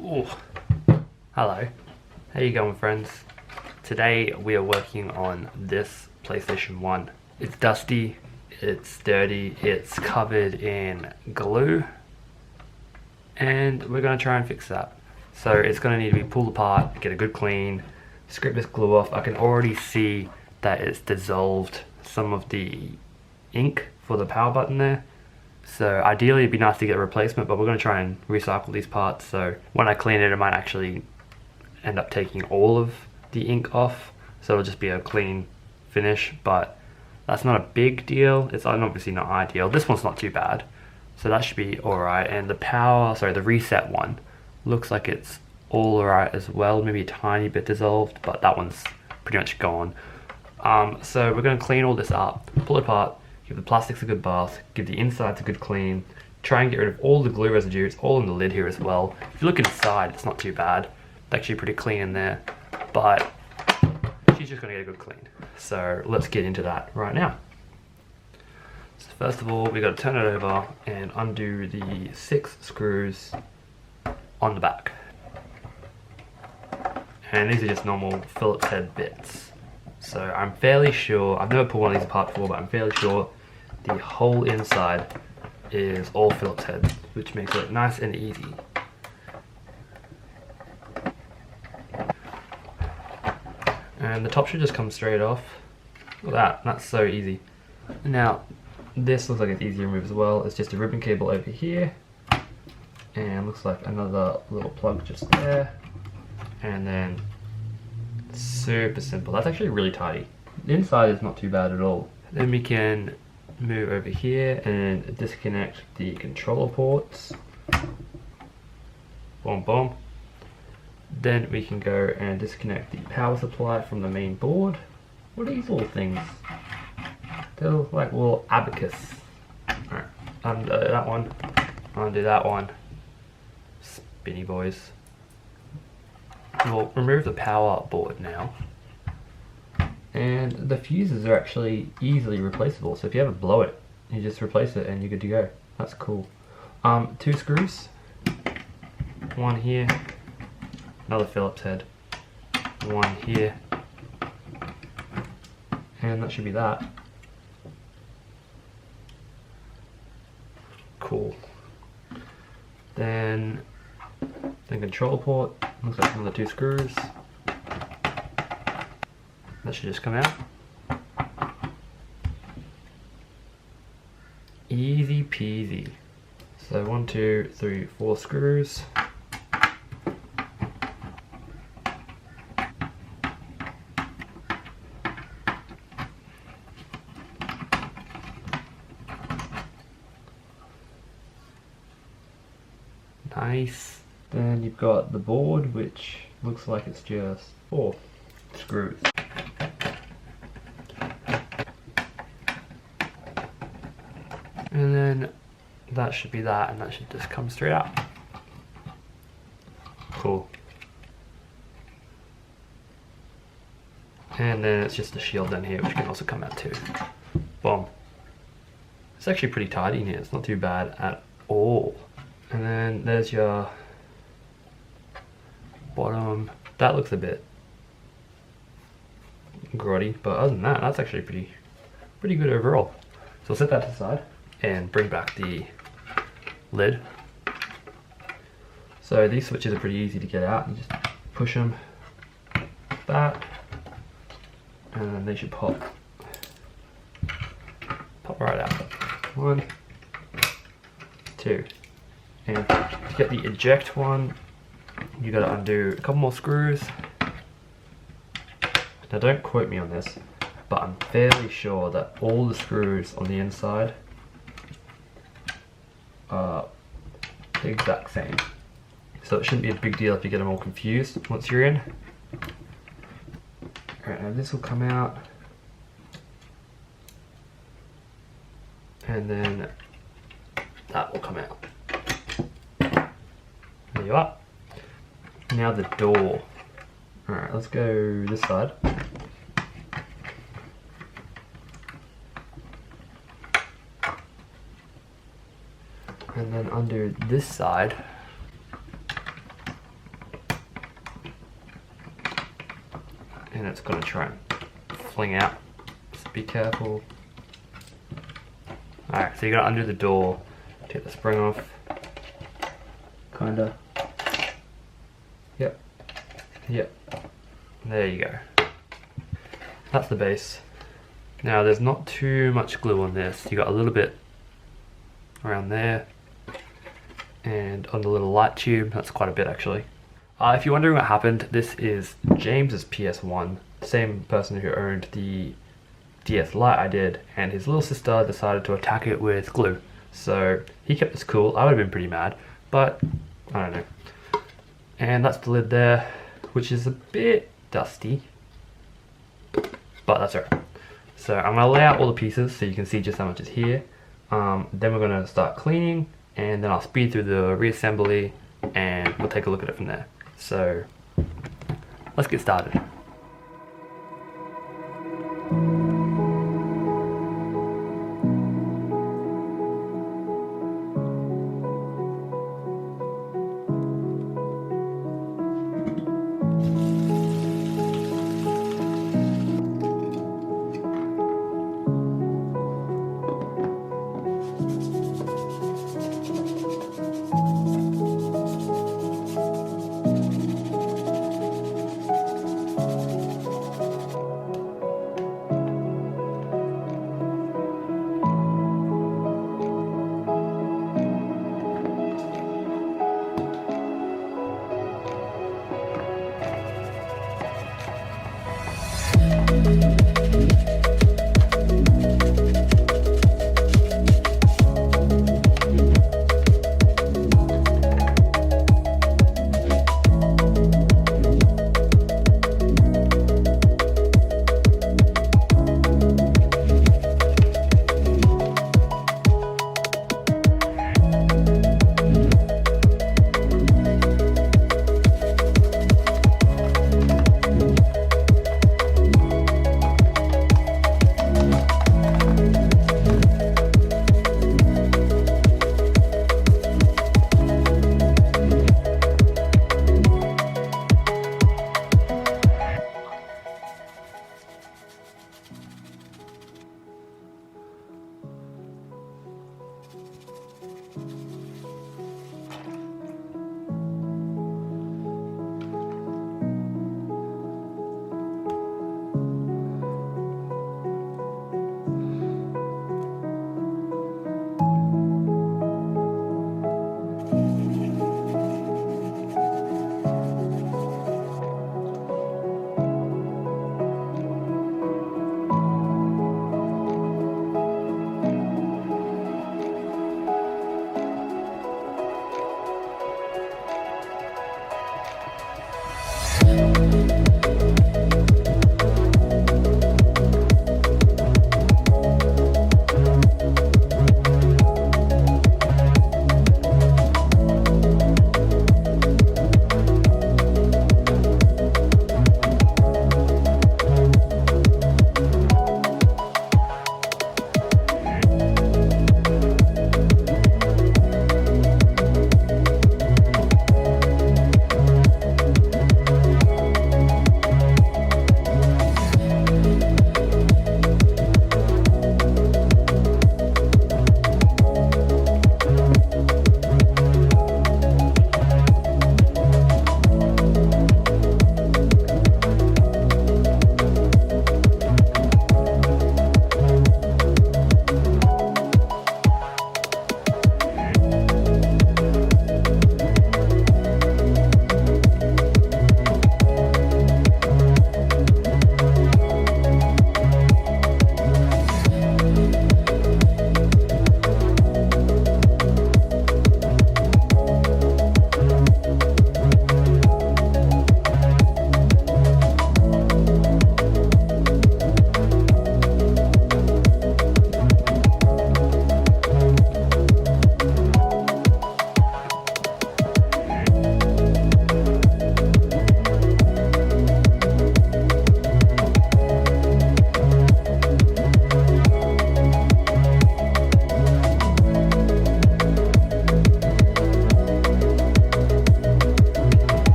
Ooh. Hello, how you going, friends? Today we are working on this PlayStation 1. It's dusty, it's dirty, it's covered in glue, and we're going to try and fix that. So it's going to need to be pulled apart, get a good clean, scrape this glue off. I can already see that it's dissolved some of the ink for the power button there. So ideally it'd be nice to get a replacement, but we're going to try and recycle these parts. So when I clean it, it might actually end up taking all of the ink off. So it'll just be a clean finish, but that's not a big deal. It's obviously not ideal. This one's not too bad. So that should be alright. And the reset one looks like it's all alright as well. Maybe a tiny bit dissolved, but that one's pretty much gone. So we're going to clean all this up, pull it apart, give the plastics a good bath, give the insides a good clean, try and get rid of all the glue residue. It's all in the lid here as well. If you look inside, it's not too bad. It's actually pretty clean in there, but she's just going to get a good clean. So let's get into that right now. So first of all, we got to turn it over and undo the 6 screws on the back. And these are just normal Phillips head bits. So I'm fairly sure, I've never pulled one of these apart before, but I'm fairly sure the whole inside is all Phillips head, which makes it nice and easy. And the top should just come straight off. Look at that, that's so easy. Now, this looks like it's easy to remove as well. It's just a ribbon cable over here, and looks like another little plug just there, and then super simple. That's actually really tidy. The inside is not too bad at all. Then we can move over here and disconnect the controller ports. Boom, boom. Then we can go and disconnect the power supply from the main board. What are these little things? They're like little abacus. Alright, undo that one. Undo that one. Spinny boys. We'll remove the power board now. And the fuses are actually easily replaceable. So if you ever blow it, you just replace it and you're good to go. That's cool. 2 screws. One here. Another Phillips head. One here. And that should be that. Cool. Then the control port. Looks like another 2 screws. That should just come out. Easy peasy. So 1, 2, 3, 4 screws. Nice. Then you've got the board, which looks like it's just 4 screws. And then that should be that, and that should just come straight out. Cool. And then it's just a shield down here, which can also come out too. Boom. It's actually pretty tidy in here. It's not too bad at all. And then there's your bottom. That looks a bit grotty, but other than that, that's actually pretty good overall. So I'll set that to the side and bring back the lid. So these switches are pretty easy to get out. You just push them back, and then they should pop right out. 1, 2. And to get the eject one, you gotta undo a couple more screws. Now don't quote me on this, but I'm fairly sure that all the screws on the inside are the exact same. So it shouldn't be a big deal if you get them all confused once you're in. Alright, now this will come out. And then that will come out. There you are. Now the door. Alright, let's go this side. And then under this side, and it's gonna try and fling out. Just be careful. Alright, so you gotta undo the door, take the spring off. Kinda. Yep. Yep. There you go. That's the base. Now there's not too much glue on this. You got a little bit around there. And on the little light tube, that's quite a bit actually. If you're wondering what happened, this is James's PS1, the same person who owned the DS Lite I did, and his little sister decided to attack it with glue. So he kept this cool. I would have been pretty mad, but I don't know. And that's the lid there, which is a bit dusty, but that's alright. So I'm gonna lay out all the pieces so you can see just how much is here. Then we're gonna start cleaning, and then I'll speed through the reassembly and we'll take a look at it from there. So let's get started.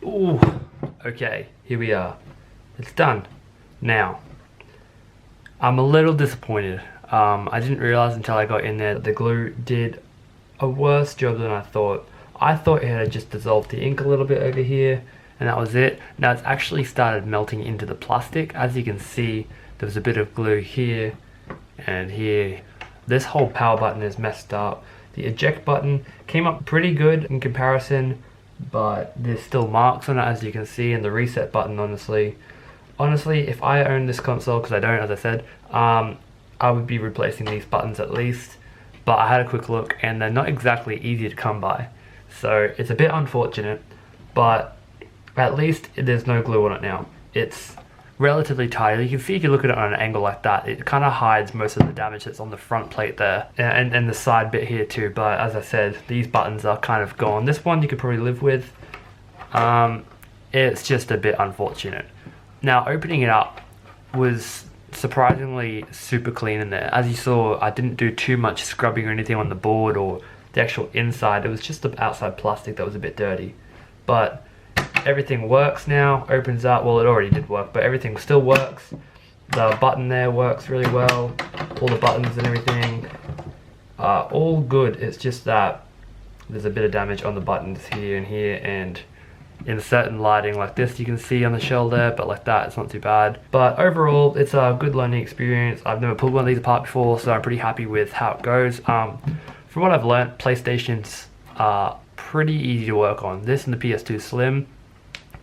Ooh, okay, here we are. It's done. Now, I'm a little disappointed. I didn't realize until I got in there that the glue did a worse job than I thought. I thought it had just dissolved the ink a little bit over here, and that was it. Now it's actually started melting into the plastic. As you can see, there was a bit of glue here and here. This whole power button is messed up. The eject button came up pretty good in comparison, but there's still marks on it, as you can see, and the reset button, honestly, if I owned this console, because I don't, as I said, I would be replacing these buttons at least. But I had a quick look and they're not exactly easy to come by, so it's a bit unfortunate, but at least there's no glue on it now. It's relatively tight. You can see if you look at it on an angle like that, it kind of hides most of the damage that's on the front plate there, and the side bit here too. But as I said, these buttons are kind of gone. This one you could probably live with. It's just a bit unfortunate. Now opening it up was surprisingly super clean in there. As you saw, I didn't do too much scrubbing or anything on the board or the actual inside. It was just the outside plastic that was a bit dirty. But everything works now, opens up. Well, it already did work, but everything still works. The button there works really well. All the buttons and everything are all good. It's just that there's a bit of damage on the buttons here and here, and in certain lighting like this you can see on the shell there, but like that it's not too bad. But overall it's a good learning experience. I've never pulled one of these apart before, so I'm pretty happy with how it goes. From what I've learned, PlayStations are pretty easy to work on. This and the PS2 Slim,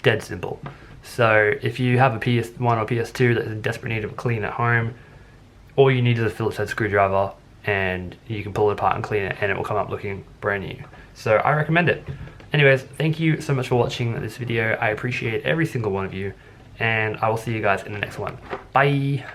dead simple. So if you have a PS1 or PS2 that's in desperate need of a clean at home, all you need is a Phillips head screwdriver and you can pull it apart and clean it, and it will come up looking brand new. So I recommend it. Anyways, thank you so much for watching this video. I appreciate every single one of you, and I will see you guys in the next one. Bye!